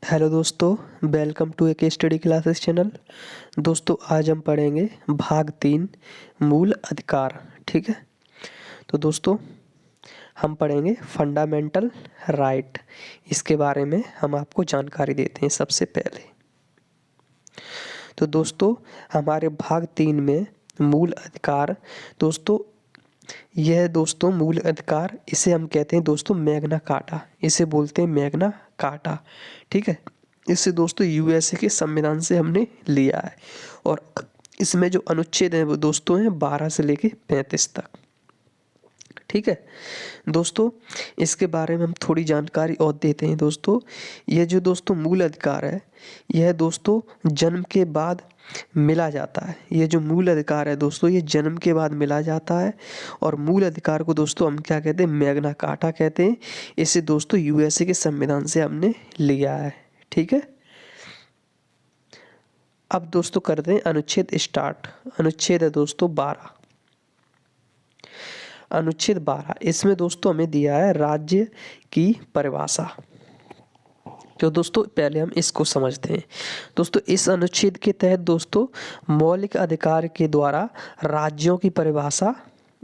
Hello दोस्तों, welcome to एक study classes channel. दोस्तों आज हम पढ़ेंगे भाग 3 मूल अधिकार। ठीक है, तो दोस्तों हम पढ़ेंगे फंडामेंटल राइट। इसके बारे में हम आपको जानकारी देते हैं सबसे पहले। तो दोस्तों हमारे भाग 3 में मूल अधिकार, दोस्तों यह दोस्तों मूल अधिकार, इसे हम कहते हैं दोस्तों मैग्ना कार्टा, इसे बोलते हैं मैग्ना कार्टा। ठीक है, इससे दोस्तों यूएसए के संविधान से हमने लिया है और इसमें जो अनुच्छेद हैं वो दोस्तों हैं 12 से लेके 35 तक। ठीक है दोस्तों, इसके बारे में हम थोड़ी जानकारी और देते हैं। दोस्तों यह जो दोस्तों मूल अधिकार है, यह दोस्तों जन्म के बाद मिला जाता है। ये जो मूल अधिकार है दोस्तों, ये जन्म के बाद मिला जाता है और मूल अधिकार को दोस्तों हम क्या कहते हैं, मैग्ना कार्टा कहते हैं। इसे दोस्तों यूएसए के संविधान से हमने लिया है। ठीक है, अब दोस्तों करते हैं अनुच्छेद स्टार्ट। अनुच्छेद है दोस्तों 12। अनुच्छेद 12, इसमें दोस्तों हमें दिया है राज्य की परिभाषा। तो दोस्तों पहले हम इसको समझते हैं। दोस्तों इस अनुच्छेद के तहत दोस्तों मौलिक अधिकार के द्वारा राज्यों की परिभाषा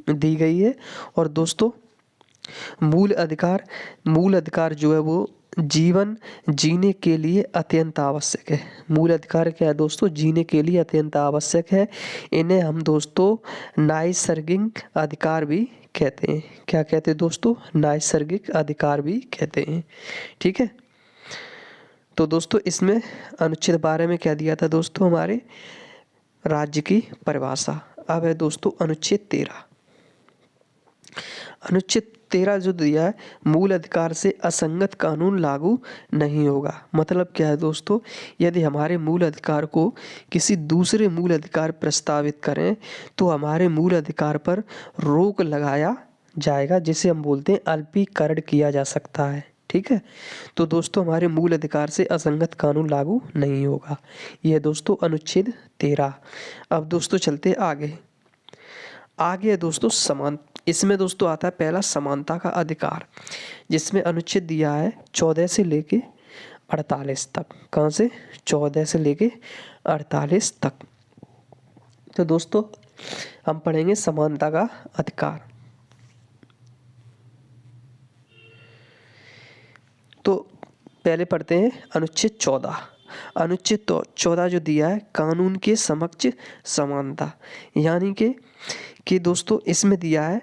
दी गई है। और दोस्तों मूल अधिकार जो है वो जीवन जीने के लिए अत्यंत आवश्यक है। मूल अधिकार क्या है दोस्तों, जीने के लिए अत्यंत आवश्यक है। इन्हें हम दोस्तों नैसर्गिक अधिकार भी कहते हैं। क्या कहते हैं दोस्तों, नैसर्गिक अधिकार भी कहते हैं। ठीक है, तो दोस्तों इसमें अनुच्छेद 12 में क्या दिया था दोस्तों, हमारे राज्य की परिभाषा। अब है दोस्तों अनुच्छेद 13। अनुच्छेद 13 जो दिया है, मूल अधिकार से असंगत कानून लागू नहीं होगा। मतलब क्या है दोस्तों, यदि हमारे मूल अधिकार को किसी दूसरे मूल अधिकार प्रस्तावित करें तो हमारे मूल अधिकार पर रोक लगाया जाएगा, जिसे हम बोलते हैं अल्पीकरण किया जा सकता है। ठीक है, तो दोस्तों हमारे मूल अधिकार से असंगत कानून लागू नहीं होगा। यह दोस्तों अनुच्छेद 13। अब दोस्तों चलते आगे। आगे है दोस्तों समान, इसमें दोस्तों आता है पहला समानता का अधिकार, जिसमें अनुच्छेद दिया है 14 से लेके 48 तक। कहाँ से, 14 से लेके 48 तक। तो दोस्तों हम पढ़ेंगे समानता का अधिकार। तो पहले पढ़ते हैं अनुच्छेद 14। अनुच्छेद 14 जो दिया है, कानून के समक्ष समानता, यानी कि दोस्तों इसमें दिया है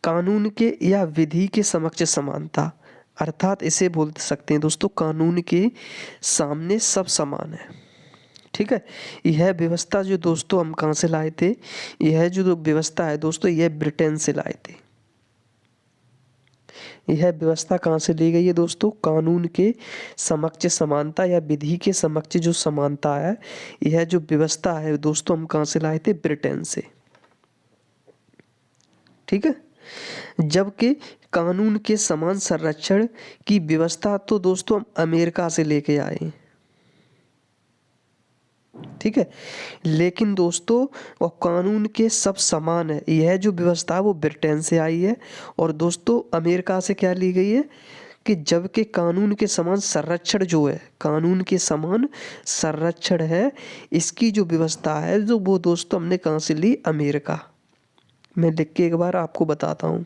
कानून के या विधि के समक्ष समानता। अर्थात इसे बोल सकते हैं दोस्तों कानून के सामने सब समान है। ठीक है, यह व्यवस्था जो दोस्तों हम कहाँ से लाए थे, यह जो व्यवस्था है दोस्तों, यह ब्रिटेन से लाए थे। यह व्यवस्था कहाँ से ली गई है दोस्तों, कानून के समक्ष समानता या विधि के समक्ष जो समानता है, यह जो व्यवस्था है दोस्तों हम कहाँ से लाए थे, ब्रिटेन से। ठीक है, जबकि कानून के समान संरक्षण की व्यवस्था तो दोस्तों हम अमेरिका से लेके आए। ठीक है, लेकिन दोस्तों वो कानून के सब समान है, यह जो व्यवस्था है वो ब्रिटेन से आई है। और दोस्तों अमेरिका से क्या ली गई है कि जबकि कानून के समान संरक्षण जो है, कानून के समान संरक्षण है, इसकी जो व्यवस्था है जो वो दोस्तों हमने कहाँ से ली, अमेरिका। मैं लिख के एक बार आपको बताता हूँ।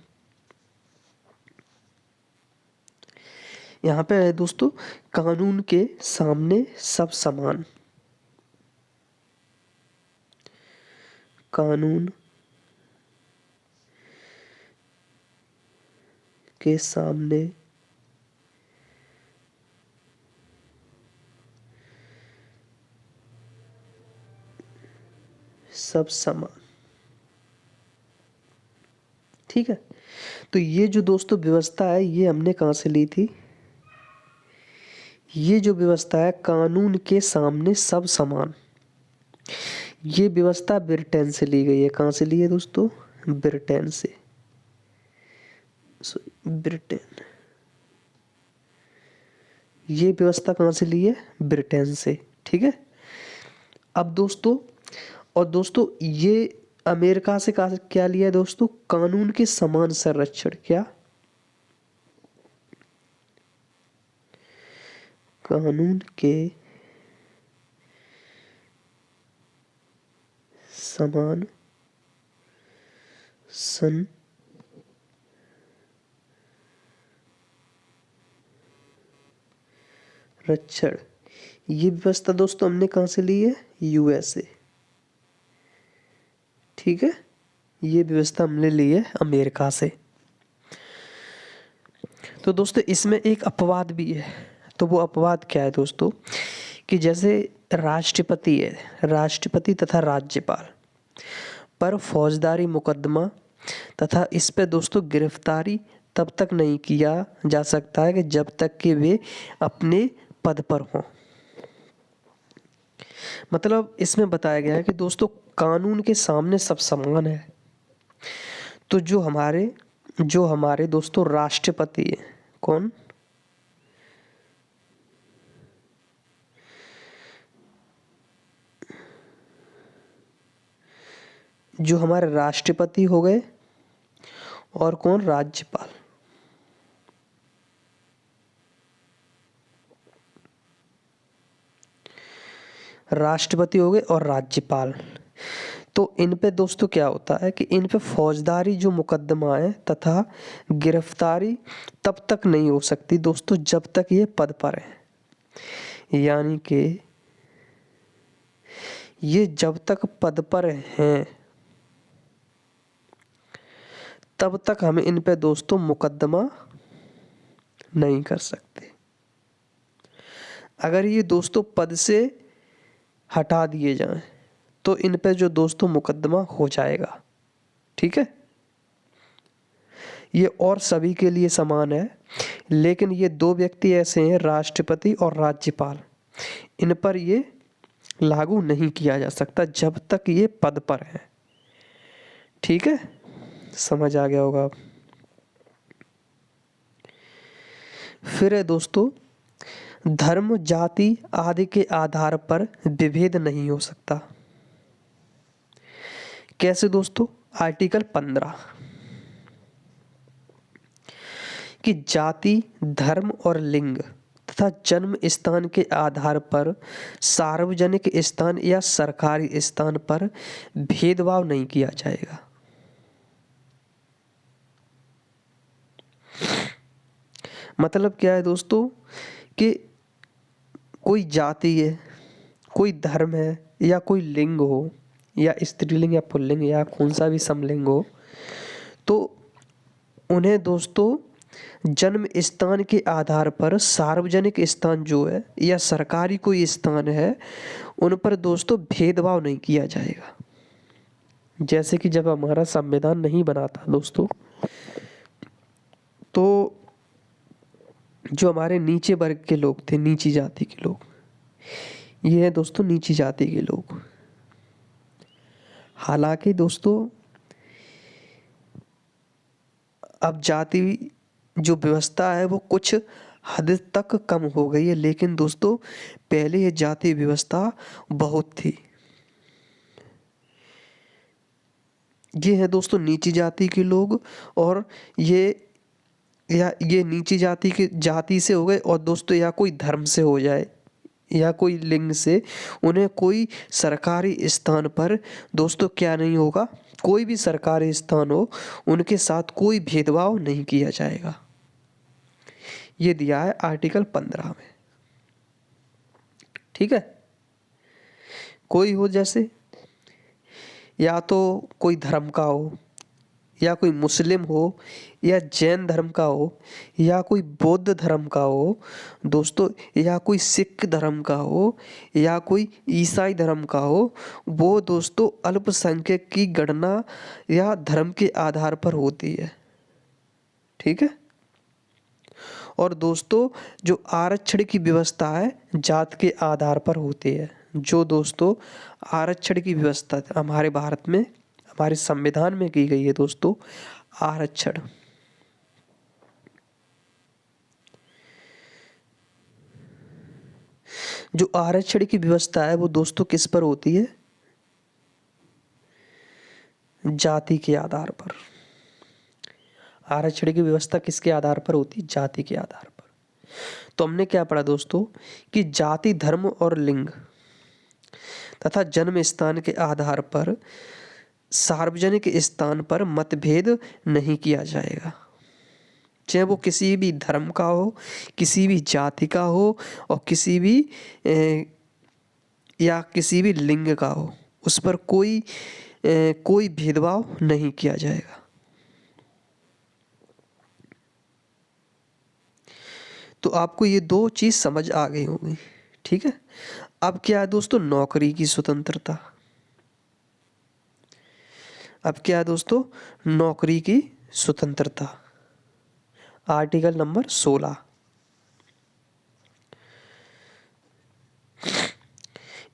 यहाँ पे है दोस्तों कानून के सामने सब समान, कानून के सामने सब समान। ठीक है, तो ये जो दोस्तों व्यवस्था है ये हमने कहाँ से ली थी, ये जो व्यवस्था है कानून के सामने सब समान, ये व्यवस्था ब्रिटेन से ली गई है। कहाँ से ली है दोस्तों, ब्रिटेन से। ब्रिटेन, ये व्यवस्था कहाँ से ली है, ब्रिटेन से। ठीक है, अब दोस्तों और दोस्तों ये अमेरिका से कहा क्या लिया है दोस्तों, कानून के समान संरक्षण। क्या, कानून के समान संरक्षण ये व्यवस्था दोस्तों हमने कहाँ से ली है? यूएसए। ठीक है, ये व्यवस्था हमने ली है अमेरिका से। तो दोस्तों इसमें एक अपवाद भी है। तो वो अपवाद क्या है दोस्तों? कि जैसे राष्ट्रपति है, राष्ट्रपति तथा राज्यपाल पर फौजदारी मुकदमा तथा इस पे दोस्तों गिरफ्तारी तब तक नहीं किया जा सकता है कि जब तक कि वे अपने पद पर हों। मतलब इसमें बताया गया है कि दोस्तों कानून के सामने सब समान है। तो जो हमारे दोस्तों राष्ट्रपति है, कौन? जो हमारे राष्ट्रपति हो गए और कौन? राज्यपाल। राष्ट्रपति हो गए और राज्यपाल। तो इन पे दोस्तों क्या होता है कि इन पे फौजदारी जो मुकदमा है तथा गिरफ्तारी तब तक नहीं हो सकती दोस्तों जब तक ये पद पर है। यानी कि ये जब तक पद पर हैं तब तक हम इन पे दोस्तों मुकदमा नहीं कर सकते। अगर ये दोस्तों पद से हटा दिए जाएं तो इन पे जो दोस्तों मुकदमा हो जाएगा। ठीक है, ये और सभी के लिए समान है, लेकिन ये दो व्यक्ति ऐसे हैं, राष्ट्रपति और राज्यपाल, इन पर ये लागू नहीं किया जा सकता जब तक ये पद पर है। ठीक है, समझ आ गया होगा अब। फिर है दोस्तों, धर्म, जाति आदि के आधार पर विभेद नहीं हो सकता। कैसे दोस्तों? आर्टिकल 15 कि जाति, धर्म और लिंग तथा जन्म स्थान के आधार पर सार्वजनिक स्थान या सरकारी स्थान पर भेदभाव नहीं किया जाएगा। मतलब क्या है दोस्तों कि कोई जाति है, कोई धर्म है या कोई लिंग हो या स्त्रीलिंग या पुल्लिंग या कौन सा भी समलिंग हो, तो उन्हें दोस्तों जन्म स्थान के आधार पर सार्वजनिक स्थान जो है या सरकारी कोई स्थान है उन पर दोस्तों भेदभाव नहीं किया जाएगा। जैसे कि जब हमारा संविधान नहीं बना था दोस्तों, तो जो हमारे नीचे वर्ग के लोग थे, नीची जाति के लोग, ये है दोस्तों नीची जाति के लोग। हालांकि दोस्तों अब जाति जो व्यवस्था है वो कुछ हद तक कम हो गई है, लेकिन दोस्तों पहले ये जाति व्यवस्था बहुत थी। ये है दोस्तों नीची जाति के लोग, और ये नीची जाति से हो गए, और दोस्तों या कोई धर्म से हो जाए या कोई लिंग से, उन्हें कोई सरकारी स्थान पर दोस्तों क्या नहीं होगा, कोई भी सरकारी स्थान हो उनके साथ कोई भेदभाव नहीं किया जाएगा। ये दिया है आर्टिकल 15 में। ठीक है, कोई हो जैसे या तो कोई धर्म का हो या कोई मुस्लिम हो या जैन धर्म का हो या कोई बौद्ध धर्म का हो दोस्तों, या कोई सिख धर्म का हो या कोई ईसाई धर्म का हो, वो दोस्तों अल्पसंख्यक की गणना या धर्म के आधार पर होती है। ठीक है, और दोस्तों जो आरक्षण की व्यवस्था है जात के आधार पर होती है। जो दोस्तों आरक्षण की व्यवस्था हमारे भारत में, हमारे संविधान में की गई है दोस्तों, आरक्षण, जो आरक्षण की व्यवस्था है वो दोस्तों किस पर होती है? जाति के आधार पर। आरक्षण की व्यवस्था किसके आधार पर होती है? जाति के आधार पर। तो हमने क्या पढ़ा दोस्तों कि जाति, धर्म और लिंग तथा जन्म स्थान के आधार पर सार्वजनिक स्थान पर मतभेद नहीं किया जाएगा, चाहे वो किसी भी धर्म का हो, किसी भी जाति का हो और किसी भी या किसी भी लिंग का हो, उस पर कोई भेदभाव नहीं किया जाएगा। तो आपको ये दो चीज़ समझ आ गई होगी, ठीक है। अब क्या है दोस्तों, नौकरी की स्वतंत्रता। अब क्या है दोस्तों, नौकरी की स्वतंत्रता, आर्टिकल नंबर 16।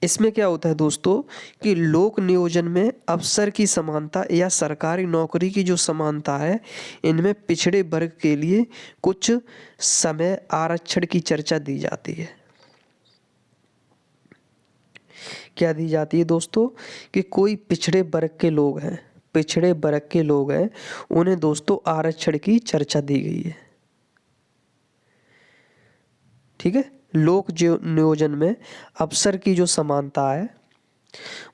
इसमें क्या होता है दोस्तों कि लोक नियोजन में अवसर की समानता या सरकारी नौकरी की जो समानता है, इनमें पिछड़े वर्ग के लिए कुछ समय आरक्षण की चर्चा दी जाती है। क्या दी जाती है दोस्तों कि कोई पिछड़े वर्ग के लोग हैं, पिछड़े वर्ग के लोग हैं, उन्हें दोस्तों आरक्षण की चर्चा दी गई है, ठीक है। लोक नियोजन में अवसर की जो समानता है,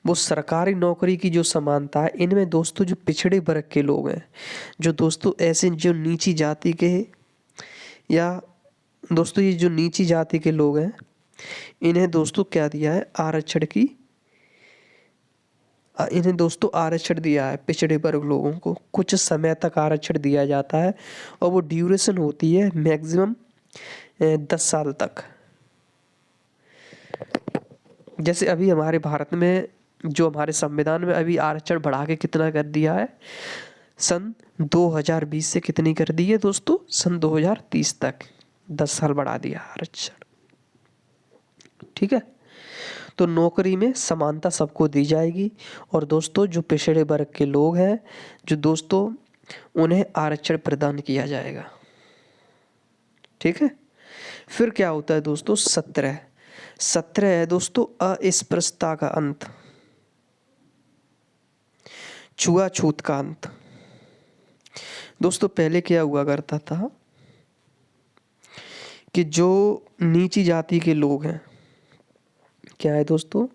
वो सरकारी नौकरी की जो समानता है, इनमें दोस्तों जो पिछड़े वर्ग के लोग हैं, जो दोस्तों ऐसे जो नीची जाति के, या दोस्तों ये जो नीची जाति के लोग हैं, इन्हें दोस्तों क्या दिया है, आरक्षण की, इन्हें दोस्तों आरक्षण दिया है। पिछड़े वर्ग लोगों को कुछ समय तक आरक्षण दिया जाता है और वो ड्यूरेशन होती है मैक्सिमम 10 साल तक। जैसे अभी हमारे भारत में जो हमारे संविधान में अभी आरक्षण बढ़ा के कितना कर दिया है, सन 2020 से कितनी कर दी है दोस्तों, सन 2030 तक 10 साल बढ़ा दिया आरक्षण, ठीक है। तो नौकरी में समानता सबको दी जाएगी और दोस्तों जो पिछड़े वर्ग के लोग हैं, जो दोस्तों उन्हें आरक्षण प्रदान किया जाएगा, ठीक है। फिर क्या होता है दोस्तों, 17 है दोस्तों अस्पृश्यता का अंत, छुआछूत का अंत। दोस्तों पहले क्या हुआ करता था कि जो नीची जाति के लोग हैं, क्या है दोस्तों,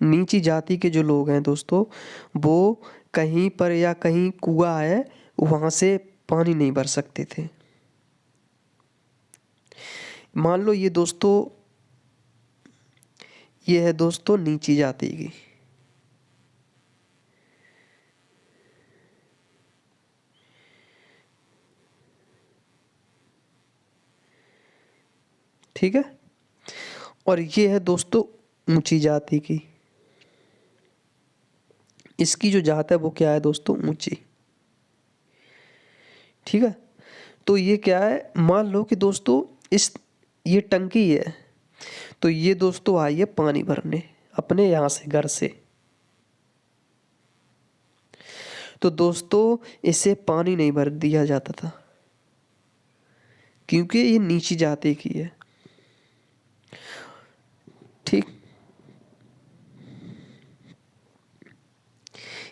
नीची जाति के जो लोग हैं दोस्तों, वो कहीं पर या कहीं कुआं है वहाँ से पानी नहीं भर सकते थे। मान लो ये दोस्तों, ये है दोस्तों नीची जाति की, ठीक है, और ये है दोस्तों ऊंची जाति की। इसकी जो जात है वो क्या है दोस्तों, ऊंची, ठीक है। तो ये क्या है, मान लो कि दोस्तों ये टंकी है, तो ये दोस्तों आई है पानी भरने अपने यहाँ से, घर से, तो दोस्तों इसे पानी नहीं भर दिया जाता था क्योंकि ये नीची जाति की है, ठीक।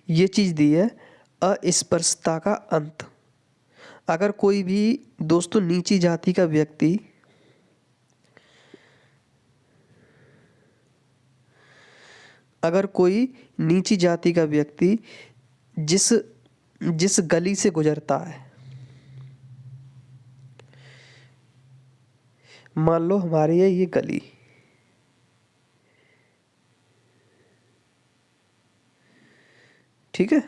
ये चीज दी है अस्पृश्यता का अंत। अगर कोई भी दोस्तों नीची जाति का व्यक्ति अगर कोई नीची जाति का व्यक्ति जिस जिस गली से गुजरता है, मान लो हमारी है ये गली, ठीक है,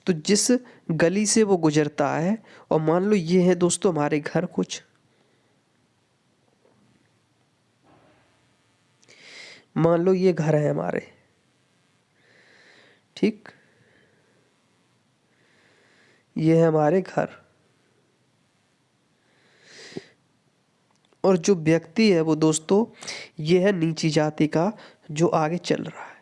तो जिस गली से वो गुजरता है, और मान लो ये है दोस्तों हमारे घर, कुछ मान लो ये घर है हमारे, ठीक, ये है हमारे घर, और जो व्यक्ति है वो दोस्तों ये है नीची जाति का जो आगे चल रहा है।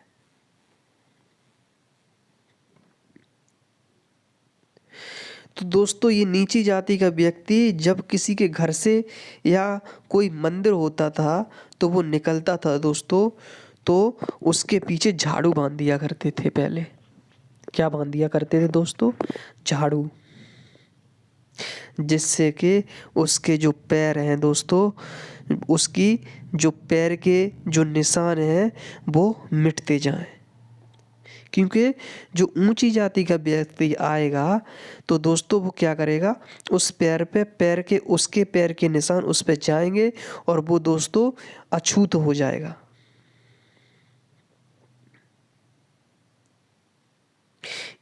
तो दोस्तों ये नीची जाति का व्यक्ति जब किसी के घर से या कोई मंदिर होता था तो वो निकलता था दोस्तों, तो उसके पीछे झाड़ू बांध दिया करते थे। पहले क्या बांध दिया करते थे दोस्तों, झाड़ू। जिससे कि उसके जो पैर हैं दोस्तों, उसकी जो पैर के जो निशान हैं वो मिटते जाएं। क्योंकि जो ऊंची जाति का व्यक्ति आएगा तो दोस्तों वो क्या करेगा, उस पैर के उसके पैर के निशान उस पे जाएंगे और वो दोस्तों अछूत हो जाएगा।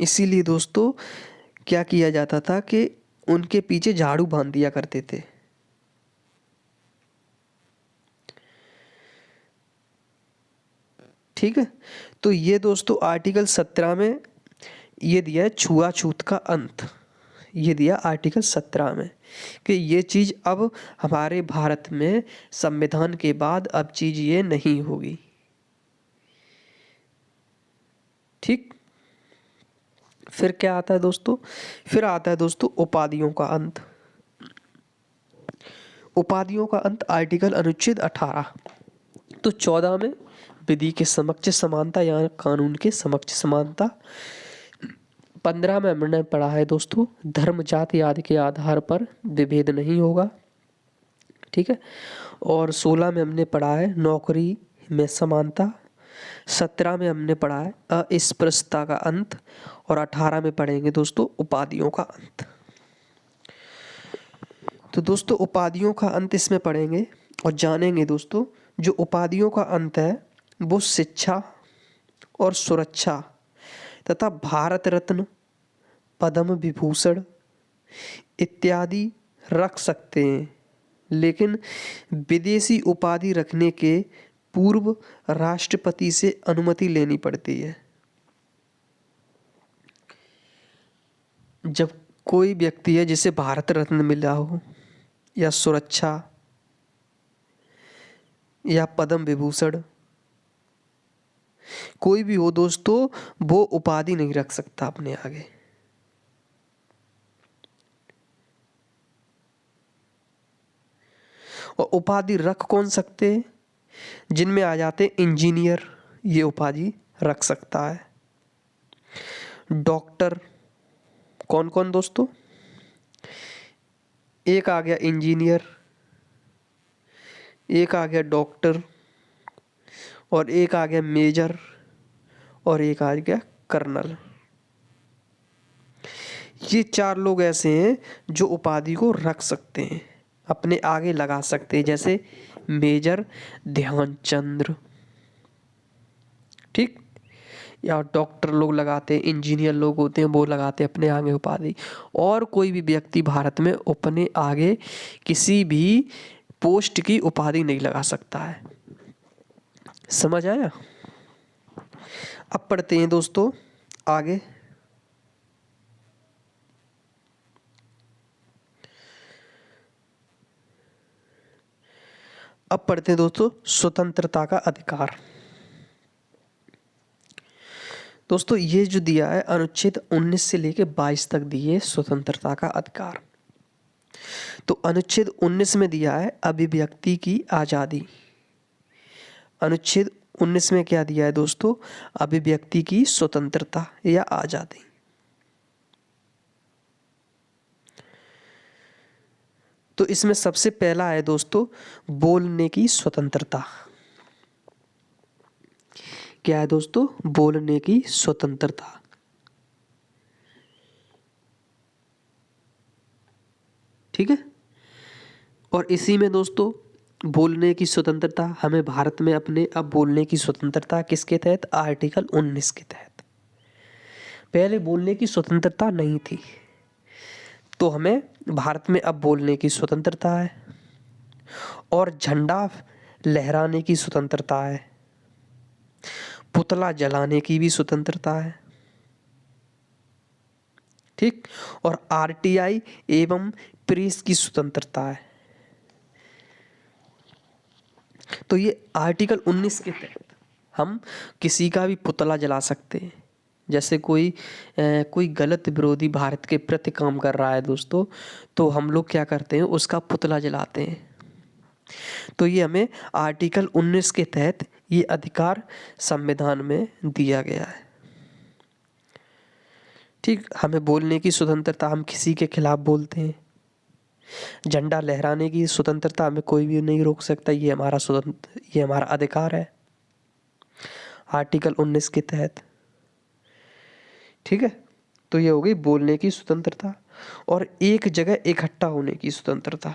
इसीलिए दोस्तों क्या किया जाता था कि उनके पीछे झाड़ू बांध दिया करते थे। ठीक है, तो ये दोस्तों आर्टिकल 17 में ये दिया है छुआछूत का अंत। ये दिया आर्टिकल 17 में कि ये चीज़ अब हमारे भारत में संविधान के बाद अब चीज़ ये नहीं होगी। ठीक, फिर क्या आता है दोस्तों, फिर आता है दोस्तों उपाधियों का अंत। उपाधियों का अंत आर्टिकल अनुच्छेद 18। तो 14 में विधि के समक्ष समानता या कानून के समक्ष समानता। 15 में हमने पढ़ा है दोस्तों धर्म जाति आदि के आधार पर विभेद नहीं होगा। ठीक है, और 16 में हमने पढ़ा है नौकरी में समानता। 17 में हमने पढ़ा है अस्पृश्यता का अंत और 18 में पढ़ेंगे दोस्तों उपाधियों का अंत। तो दोस्तों उपाधियों का अंत इसमें पढ़ेंगे और जानेंगे दोस्तों। जो उपाधियों का अंत है वो शिक्षा और सुरक्षा तथा भारत रत्न, पद्म विभूषण इत्यादि रख सकते हैं, लेकिन विदेशी उपाधि रखने के पूर्व राष्ट्रपति से अनुमति लेनी पड़ती है। जब कोई व्यक्ति है जिसे भारत रत्न मिला हो या सुरक्षा या पद्म विभूषण कोई भी हो दोस्तों, वो उपाधि नहीं रख सकता अपने आगे। और उपाधि रख कौन सकते हैं, जिनमें आ जाते इंजीनियर, ये उपाधि रख सकता है। डॉक्टर कौन कौन दोस्तों, एक आ गया इंजीनियर, एक आ गया डॉक्टर, और एक आ गया मेजर, और एक आ गया कर्नल। ये 4 लोग ऐसे हैं जो उपाधि को रख सकते हैं, अपने आगे लगा सकते हैं। जैसे मेजर ध्यानचंद्र, ठीक, या डॉक्टर लोग लगाते हैं, इंजीनियर लोग होते हैं वो लगाते हैं अपने आगे उपाधि। और कोई भी व्यक्ति भारत में अपने आगे किसी भी पोस्ट की उपाधि नहीं लगा सकता है। समझ आया? अब पढ़ते हैं दोस्तों आगे। अब पढ़ते हैं दोस्तों स्वतंत्रता का अधिकार। दोस्तों ये जो दिया है अनुच्छेद 19 से लेकर 22 तक दिए स्वतंत्रता का अधिकार। तो अनुच्छेद 19 में दिया है अभिव्यक्ति की आज़ादी। अनुच्छेद 19 में क्या दिया है दोस्तों, अभिव्यक्ति की स्वतंत्रता या आज़ादी। तो इसमें सबसे पहला है दोस्तों बोलने की स्वतंत्रता। क्या है दोस्तों, बोलने की स्वतंत्रता। ठीक है, और इसी में दोस्तों बोलने की स्वतंत्रता हमें भारत में अपने अब बोलने की स्वतंत्रता किसके तहत, आर्टिकल 19 के तहत। पहले बोलने की स्वतंत्रता नहीं थी, तो हमें भारत में अब बोलने की स्वतंत्रता है। और झंडा लहराने की स्वतंत्रता है, पुतला जलाने की भी स्वतंत्रता है। ठीक, और आरटीआई एवं प्रेस की स्वतंत्रता है। तो ये आर्टिकल 19 के तहत हम किसी का भी पुतला जला सकते हैं। जैसे कोई गलत विरोधी भारत के प्रति काम कर रहा है दोस्तों, तो हम लोग क्या करते हैं, उसका पुतला जलाते हैं। तो ये हमें आर्टिकल 19 के तहत ये अधिकार संविधान में दिया गया है। ठीक, हमें बोलने की स्वतंत्रता, हम किसी के खिलाफ बोलते हैं झंडा लहराने की स्वतंत्रता हमें कोई भी नहीं रोक सकता, ये हमारा अधिकार है आर्टिकल 19 के तहत। ठीक है, तो ये हो गई बोलने की स्वतंत्रता। और एक जगह इकट्ठा होने की स्वतंत्रता।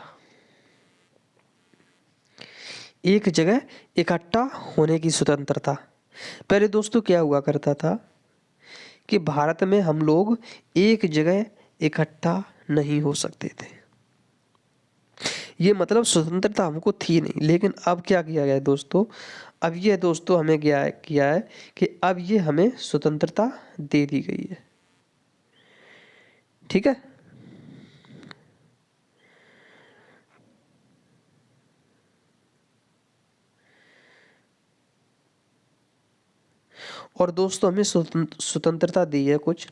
एक जगह इकट्ठा होने की स्वतंत्रता। पहले दोस्तों क्या हुआ करता था कि भारत में हम लोग एक जगह इकट्ठा नहीं हो सकते थे। ये मतलब स्वतंत्रता हमको थी नहीं। लेकिन अब क्या किया गया है दोस्तों, अब ये दोस्तों हमें किया है कि अब ये हमें स्वतंत्रता दे दी गई है। ठीक है, और दोस्तों हमें स्वतंत्रता दी है कुछ,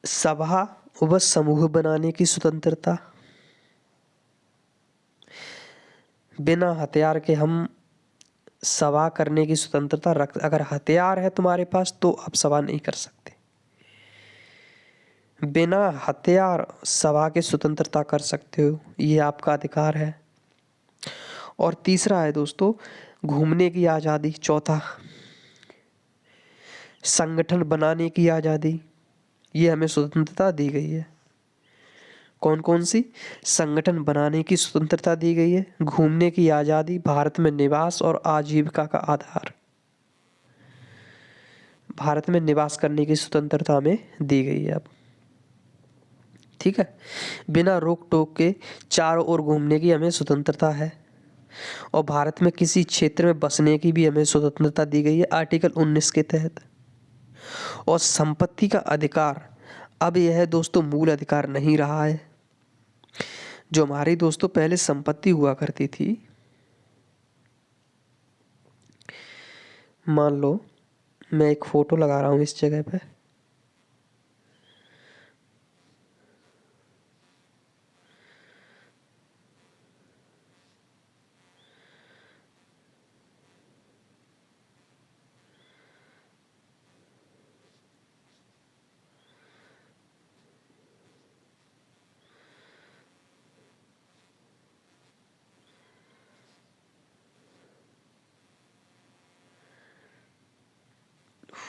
सभा व समूह बनाने की स्वतंत्रता। बिना हथियार के हम सभा करने की स्वतंत्रता रख, अगर हथियार है तुम्हारे पास तो आप सभा नहीं कर सकते। बिना हथियार सभा की स्वतंत्रता कर सकते हो, ये आपका अधिकार है। और तीसरा है दोस्तों घूमने की आज़ादी। चौथा, संगठन बनाने की आज़ादी, ये हमें स्वतंत्रता दी गई है। कौन कौन सी? संगठन बनाने की स्वतंत्रता दी गई है, घूमने की आज़ादी, भारत में निवास और आजीविका का आधार। भारत में निवास करने की स्वतंत्रता हमें दी गई है अब। ठीक है, बिना रोक टोक के चारों ओर घूमने की हमें स्वतंत्रता है। और भारत में किसी क्षेत्र में बसने की भी हमें स्वतंत्रता दी गई है आर्टिकल 19 के तहत। और संपत्ति का अधिकार अब यह है दोस्तों मूल अधिकार नहीं रहा है। जो हमारी दोस्तों पहले संपत्ति हुआ करती थी, मान लो मैं एक फोटो लगा रहा हूँ इस जगह पे,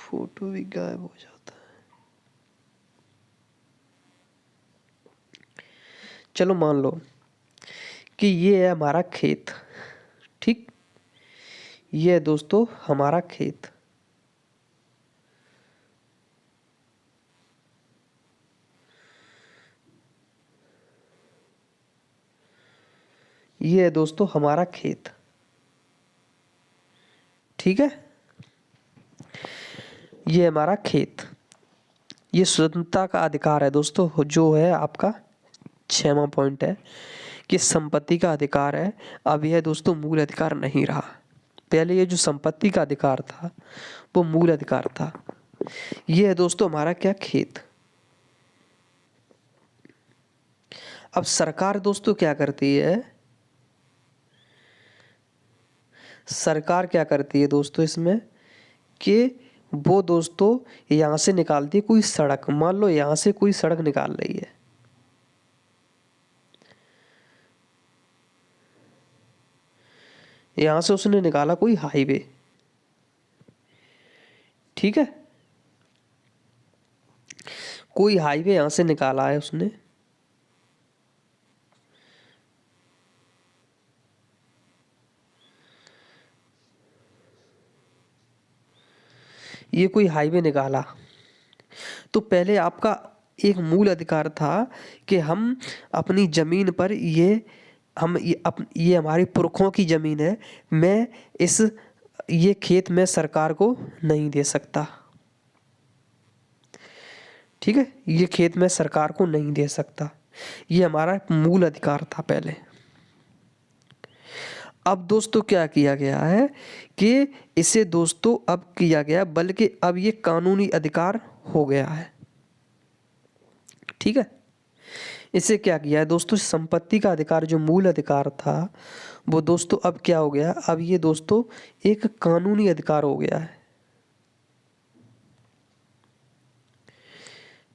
फोटो भी गायब हो जाता है। चलो मान लो कि ये है हमारा खेत। ठीक, ये है दोस्तों हमारा खेत। ये है दोस्तों हमारा खेत। ठीक है, ये हमारा खेत। ये स्वतंत्रता का अधिकार है दोस्तों, जो है आपका 6वां पॉइंट है कि संपत्ति का अधिकार है। अब यह दोस्तों मूल अधिकार नहीं रहा। पहले ये जो संपत्ति का अधिकार था वो मूल अधिकार था। ये है दोस्तों हमारा क्या, खेत। अब सरकार दोस्तों क्या करती है, सरकार क्या करती है दोस्तों इसमें कि वो दोस्तों यहाँ से निकालती है कोई सड़क। मान लो यहाँ से कोई सड़क निकाल रही है, यहाँ से उसने निकाला कोई हाईवे। ठीक है, कोई हाईवे यहाँ से निकाला है उसने, ये कोई हाईवे निकाला। तो पहले आपका एक मूल अधिकार था कि हम अपनी ज़मीन पर ये हमारे पुरखों की ज़मीन है, मैं ये खेत मैं सरकार को नहीं दे सकता। ठीक है, ये खेत मैं सरकार को नहीं दे सकता। ये हमारा मूल अधिकार था पहले। अब दोस्तों क्या किया गया है कि इसे दोस्तों अब किया गया, बल्कि अब ये कानूनी अधिकार हो गया है। ठीक है, इसे क्या किया है दोस्तों, संपत्ति का अधिकार जो मूल अधिकार था वो दोस्तों अब क्या हो गया, अब ये दोस्तों एक कानूनी अधिकार हो गया है।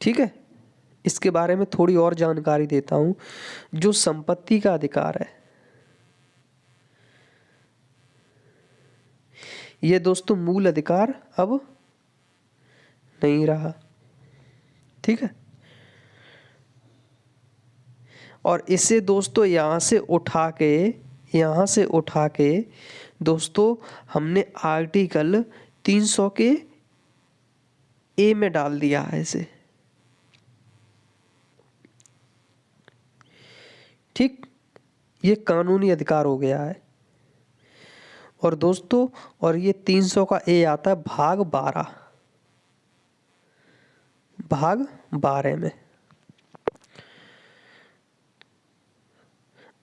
ठीक है, इसके बारे में थोड़ी और जानकारी देता हूँ। जो संपत्ति का अधिकार है, ये दोस्तों मूल अधिकार अब नहीं रहा, ठीक है। और इसे दोस्तों यहाँ से उठा के दोस्तों हमने आर्टिकल 300 के ए में डाल दिया है इसे, ठीक। ये कानूनी अधिकार हो गया है। और दोस्तों और ये 300 का ए आता है भाग 12 में।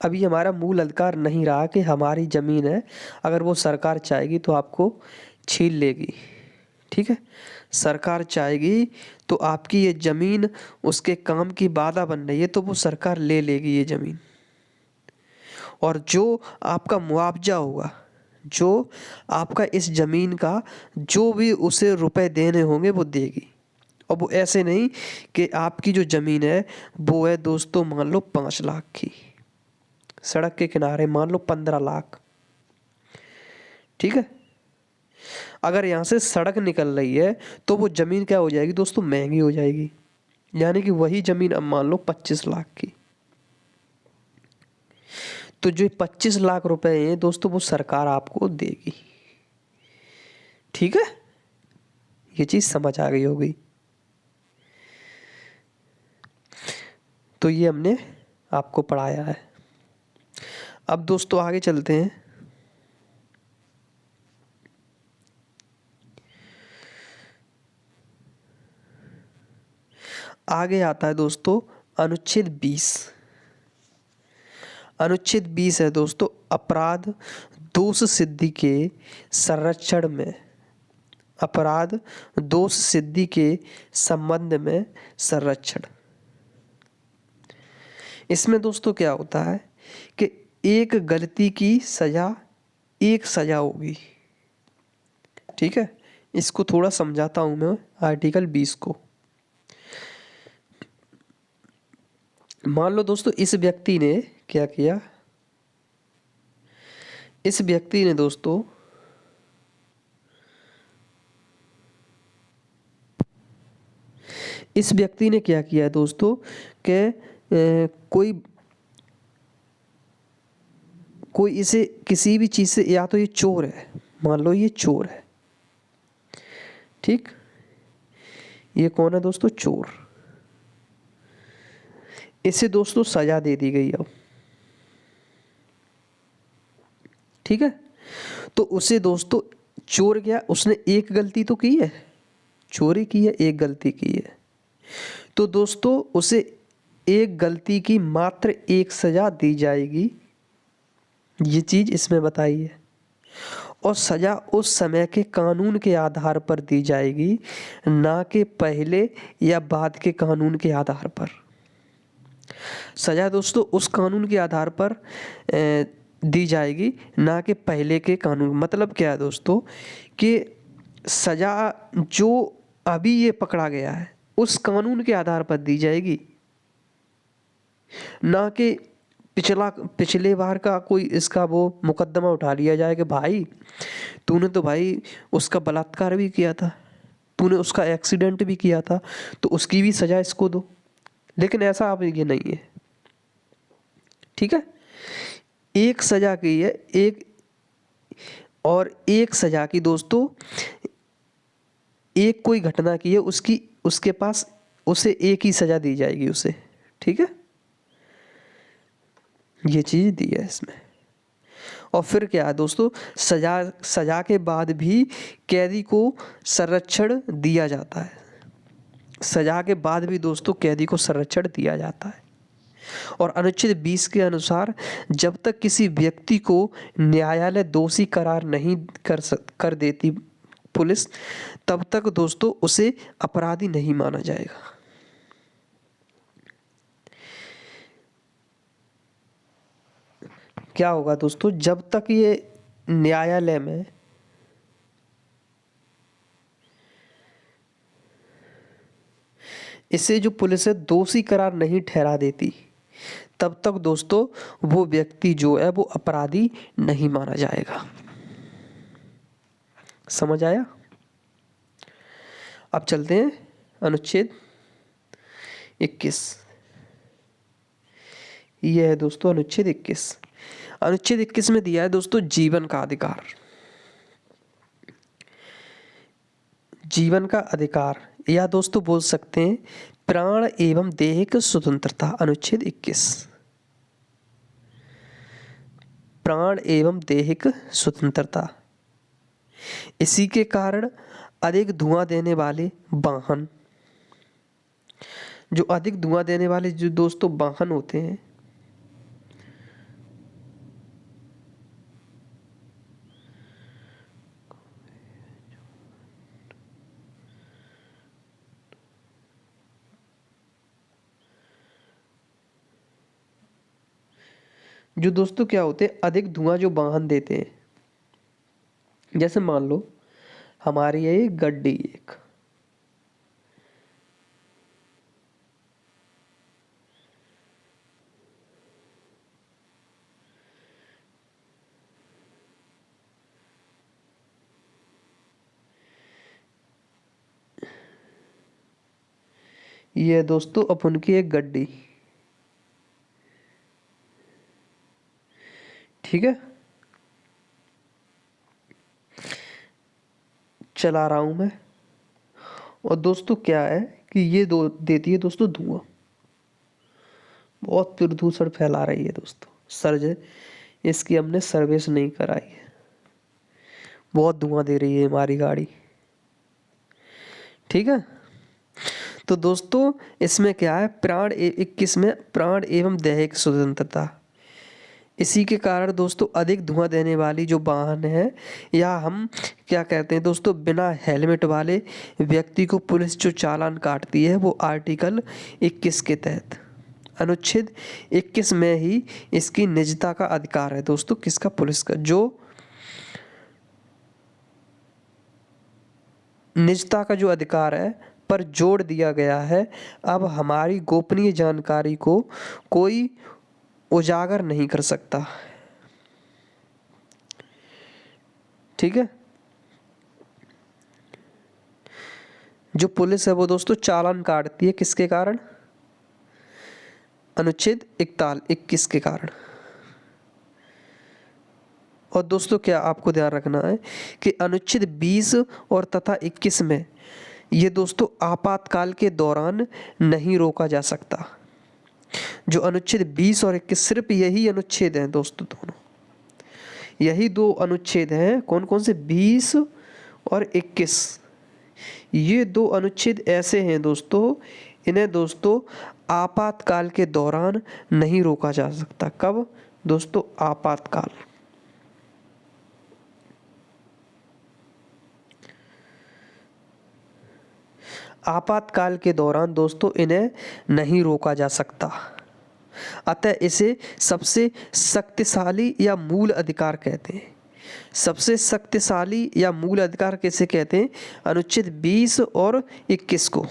अभी हमारा मूल अधिकार नहीं रहा कि हमारी ज़मीन है, अगर वो सरकार चाहेगी तो आपको छीन लेगी, ठीक है। सरकार चाहेगी तो आपकी ये ज़मीन उसके काम की बाधा बन रही है तो वो सरकार ले लेगी ये ज़मीन। और जो आपका मुआवजा होगा, जो आपका इस ज़मीन का जो भी उसे रुपए देने होंगे वो देगी। और वो ऐसे नहीं कि आपकी जो ज़मीन है वो है दोस्तों मान लो 5 लाख की, सड़क के किनारे मान लो 15 लाख, ठीक है। अगर यहाँ से सड़क निकल रही है तो वो ज़मीन क्या हो जाएगी दोस्तों, महंगी हो जाएगी। यानी कि वही ज़मीन अब मान लो 25 लाख की, तो जो 25 लाख रुपए हैं दोस्तों वो सरकार आपको देगी, ठीक है। ये चीज़ समझ आ गई होगी। तो ये हमने आपको पढ़ाया है। अब दोस्तों आगे चलते हैं। आगे आता है दोस्तों अनुच्छेद 20। अनुच्छेद 20 है दोस्तों अपराध दोष सिद्धि के संरक्षण में, अपराध दोष सिद्धि के संबंध में संरक्षण। इसमें दोस्तों क्या होता है कि एक गलती की सजा एक सजा होगी, ठीक है। इसको थोड़ा समझाता हूं मैं आर्टिकल 20 को। मान लो दोस्तों इस व्यक्ति ने क्या किया, इस व्यक्ति ने दोस्तों इस व्यक्ति ने क्या किया है दोस्तों कि कोई इसे किसी भी चीज़ से, या तो ये चोर है, मान लो ये चोर है, ठीक। ये कौन है दोस्तों, चोर। इसे दोस्तों सजा दे दी गई अब, ठीक है। तो उसे दोस्तों चोर क्या, उसने एक गलती तो की है, चोरी की है, एक गलती की है, तो दोस्तों उसे एक गलती की मात्र एक सजा दी जाएगी। ये चीज इसमें बताई है। और सजा उस समय के कानून के आधार पर दी जाएगी, ना कि पहले या बाद के कानून के आधार पर। सजा दोस्तों उस कानून के आधार पर दी जाएगी, ना कि पहले के कानून। मतलब क्या है दोस्तों कि सजा जो अभी ये पकड़ा गया है उस कानून के आधार पर दी जाएगी, ना कि पिछले बार का कोई इसका वो मुकदमा उठा लिया जाए कि भाई तूने तो भाई उसका बलात्कार भी किया था, तूने उसका एक्सीडेंट भी किया था, तो उसकी भी सजा इसको दो। लेकिन ऐसा अब ये नहीं है, ठीक है। एक सजा की है, एक और एक सजा की दोस्तों, एक कोई घटना की है उसकी, उसके पास उसे एक ही सजा दी जाएगी उसे, ठीक है। ये चीज दी है इसमें। और फिर क्या है दोस्तों, सजा के बाद भी कैदी को संरक्षण दिया जाता है। सजा के बाद भी दोस्तों कैदी को संरक्षण दिया जाता है। और अनुच्छेद 20 के अनुसार जब तक किसी व्यक्ति को न्यायालय दोषी करार नहीं कर देती पुलिस, तब तक दोस्तों उसे अपराधी नहीं माना जाएगा। क्या होगा दोस्तों, जब तक ये न्यायालय में इसे जो पुलिस है दोषी करार नहीं ठहरा देती, तब तक दोस्तों वो व्यक्ति जो है वो अपराधी नहीं माना जाएगा। समझ आया? अब चलते हैं अनुच्छेद 21। यह है दोस्तों अनुच्छेद 21। अनुच्छेद 21 में दिया है दोस्तों जीवन का अधिकार। जीवन का अधिकार या दोस्तों बोल सकते हैं प्राण एवं दैहिक स्वतंत्रता। अनुच्छेद 21 प्राण एवं दैहिक स्वतंत्रता। इसी के कारण अधिक धुआं देने वाले वाहन, जो अधिक धुआं देने वाले जो दोस्तों वाहन होते हैं, जो दोस्तों क्या होते हैं अधिक धुआं जो वाहन देते हैं, जैसे मान लो हमारी है ये गड्डी एक, ये दोस्तों अपन की एक गड्डी, ठीक है, चला रहा हूं मैं। और दोस्तों क्या है कि ये दो देती है दोस्तों धुआं, बहुत प्रदूषण फैला रही है दोस्तों। सर्ज इसकी हमने सर्विस नहीं कराई है, बहुत धुआं दे रही है हमारी गाड़ी, ठीक है। तो दोस्तों इसमें क्या है 21 में प्राण एवं दैहिक स्वतंत्रता। इसी के कारण दोस्तों अधिक धुआं देने वाली जो वाहन है, या हम क्या कहते हैं दोस्तों बिना हेलमेट वाले व्यक्ति को पुलिस जो चालान काटती है, वो आर्टिकल 21 के तहत अनुच्छेद 21 में ही इसकी निजता का अधिकार है दोस्तों। किसका? पुलिस का। जो निजता का जो अधिकार है पर जोड़ दिया गया है, अब हमारी गोपनीय जानकारी को कोई उजागर नहीं कर सकता, ठीक है। जो पुलिस है वो दोस्तों चालान काटती है किसके कारण? अनुच्छेद 21 के कारण। और दोस्तों क्या आपको ध्यान रखना है कि अनुच्छेद 20 और तथा 21 में ये दोस्तों आपातकाल के दौरान नहीं रोका जा सकता। जो अनुच्छेद 20 और 21 सिर्फ यही अनुच्छेद हैं दोस्तों, दोनों यही दो अनुच्छेद हैं। कौन कौन से? 20 और 21। ये दो अनुच्छेद ऐसे हैं दोस्तों, इन्हें दोस्तों आपातकाल के दौरान नहीं रोका जा सकता। कब दोस्तों? आपातकाल। आपातकाल के दौरान दोस्तों इन्हें नहीं रोका जा सकता, अतः इसे सबसे शक्तिशाली या मूल अधिकार कहते हैं। सबसे शक्तिशाली या मूल अधिकार किसे कहते हैं? अनुच्छेद 20 और 21 को।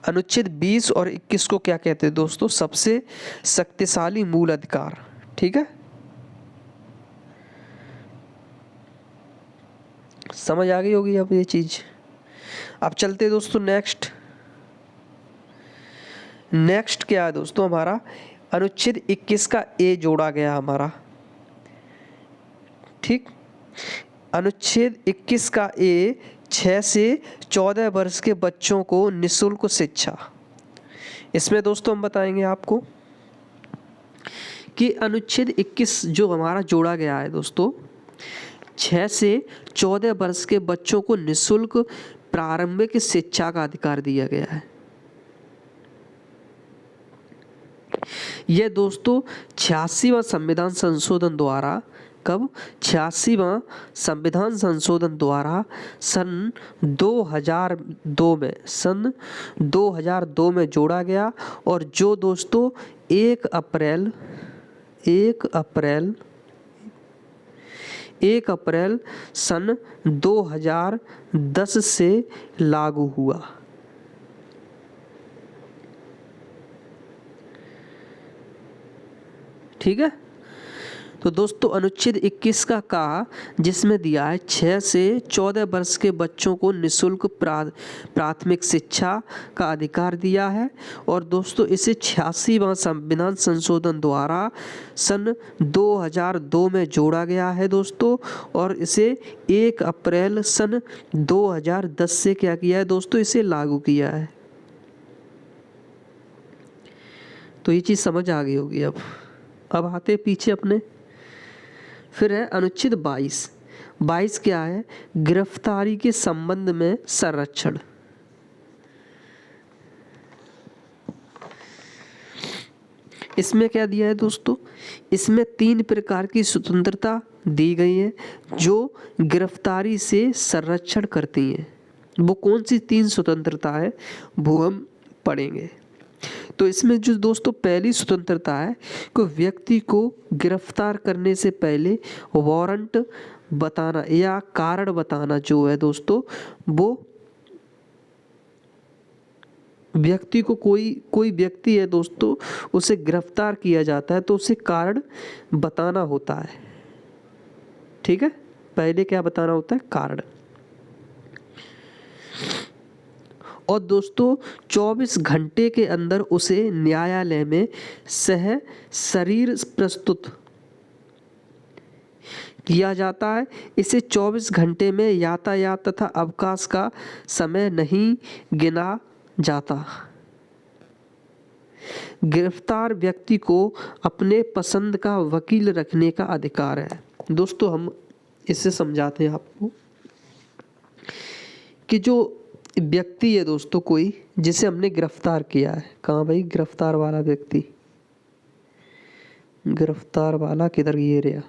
अनुच्छेद 20 और 21 को क्या कहते हैं दोस्तों? सबसे शक्तिशाली मूल अधिकार, ठीक है। समझ आ गई होगी अब ये चीज। अब चलते दोस्तों नेक्स्ट क्या है दोस्तों हमारा? अनुच्छेद 21 का ए जोड़ा गया हमारा, ठीक। अनुच्छेद 21 का ए 6 से 14 वर्ष के बच्चों को निःशुल्क शिक्षा। इसमें दोस्तों हम बताएंगे आपको कि अनुच्छेद 21 जो हमारा जोड़ा गया है दोस्तों, 6 से 14 वर्ष के बच्चों को निःशुल्क प्रारंभिक शिक्षा का अधिकार दिया गया है। यह दोस्तों 86वां संविधान संशोधन द्वारा, कब? 86वां संविधान संशोधन द्वारा सन 2002 में जोड़ा गया, और जो दोस्तों 1 अप्रैल सन 2010 से लागू हुआ। ठीक है। तो दोस्तों अनुच्छेद 21 का कहा, जिसमें दिया है 6 से 14 वर्ष के बच्चों को निःशुल्क प्राथमिक शिक्षा का अधिकार दिया है। और दोस्तों इसे 86वां संविधान संशोधन द्वारा सन 2002 में जोड़ा गया है दोस्तों। और इसे 1 अप्रैल सन 2010 से क्या किया है दोस्तों, इसे लागू किया है। तो ये चीज़ समझ आ गई होगी। अब आते पीछे अपने। फिर है अनुच्छेद 22 क्या है, गिरफ्तारी के संबंध में संरक्षण। इसमें क्या दिया है दोस्तों, इसमें 3 प्रकार की स्वतंत्रता दी गई है जो गिरफ्तारी से संरक्षण करती हैं। वो कौन सी 3 स्वतंत्रता है वो हम पढ़ेंगे। तो इसमें जो दोस्तों पहली स्वतंत्रता है कि व्यक्ति को गिरफ्तार करने से पहले वारंट बताना या कारण बताना जो है दोस्तों, वो व्यक्ति को कोई व्यक्ति है दोस्तों, उसे गिरफ्तार किया जाता है तो उसे कारण बताना होता है। ठीक है, पहले क्या बताना होता है, कारण। और दोस्तों 24 घंटे के अंदर उसे न्यायालय में शरीर प्रस्तुत किया जाता है। इसे 24 घंटे में यातायात तथा अवकाश का समय नहीं गिना जाता। गिरफ्तार व्यक्ति को अपने पसंद का वकील रखने का अधिकार है। दोस्तों हम इससे समझाते हैं आपको कि जो व्यक्ति है दोस्तों, कोई जिसे हमने गिरफ्तार किया है, कहाँ भाई गिरफ्तार वाला व्यक्ति, गिरफ्तार वाला किधर, ये रहा,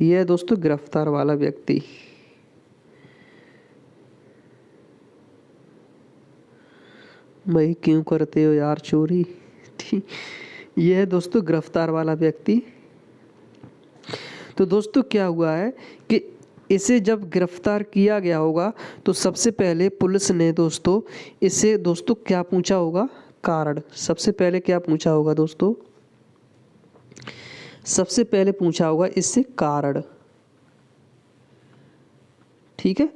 ये है दोस्तों गिरफ्तार वाला व्यक्ति। भाई क्यों करते हो यार चोरी। ठीक, ये है दोस्तों गिरफ्तार वाला व्यक्ति। तो दोस्तों क्या हुआ है कि इसे जब गिरफ्तार किया गया होगा तो सबसे पहले पुलिस ने दोस्तों इसे दोस्तों क्या पूछा होगा, कारण। सबसे पहले क्या पूछा होगा दोस्तों, सबसे पहले पूछा होगा इससे कारण। ठीक है,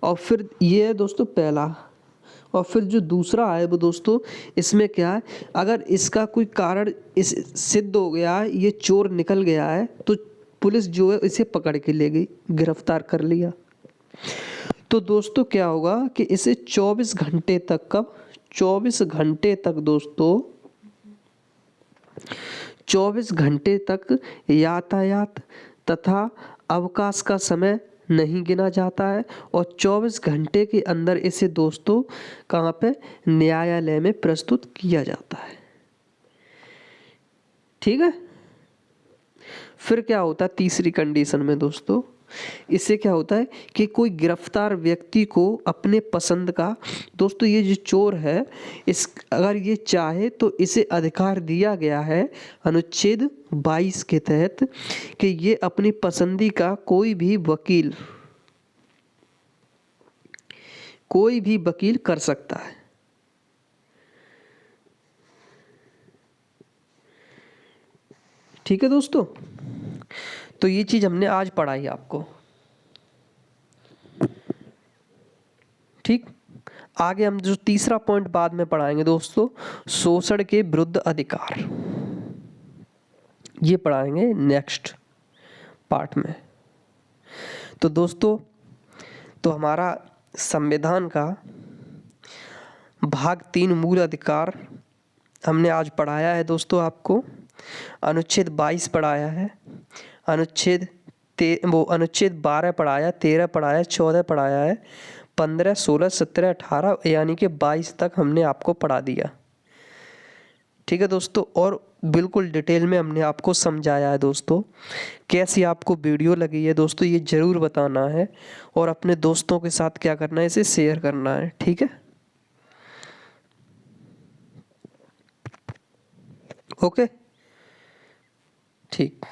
और फिर ये है दोस्तों पहला। और फिर जो दूसरा है वो दोस्तों इसमें क्या है, अगर इसका कोई कारण इस सिद्ध हो गया है, ये चोर निकल गया है, तो पुलिस जो है इसे पकड़ के ले गई, गिरफ्तार कर लिया। तो दोस्तों क्या होगा कि इसे 24 घंटे तक, कब 24 घंटे तक दोस्तों, 24 घंटे तक यातायात तथा अवकाश का समय नहीं गिना जाता है। और 24 घंटे के अंदर इसे दोस्तों कहाँ पे, न्यायालय में प्रस्तुत किया जाता है। ठीक है, फिर क्या होता है तीसरी कंडीशन में दोस्तों, इससे क्या होता है कि कोई गिरफ्तार व्यक्ति को अपने पसंद का, दोस्तों ये जो चोर है इस अगर ये चाहे तो इसे अधिकार दिया गया है अनुच्छेद 22 के तहत कि ये अपनी पसंदी का कोई भी वकील कर सकता है। ठीक है दोस्तों, तो ये चीज हमने आज पढ़ाई आपको। ठीक, आगे हम जो तीसरा पॉइंट बाद में पढ़ाएंगे दोस्तों, शोषण के विरुद्ध अधिकार, ये पढ़ाएंगे नेक्स्ट पार्ट में। तो दोस्तों तो हमारा संविधान का भाग 3 मूल अधिकार हमने आज पढ़ाया है दोस्तों आपको। अनुच्छेद 22 पढ़ाया है, अनुच्छेद 12 पढ़ाया, 13 पढ़ाया, 14 पढ़ाया है, 15, 16, 17, 18 यानी कि 22 तक हमने आपको पढ़ा दिया। ठीक है दोस्तों, और बिल्कुल डिटेल में हमने आपको समझाया है दोस्तों। कैसी आपको वीडियो लगी है दोस्तों ये ज़रूर बताना है, और अपने दोस्तों के साथ क्या करना है, इसे शेयर करना है। ठीक है, ओके, ठीक।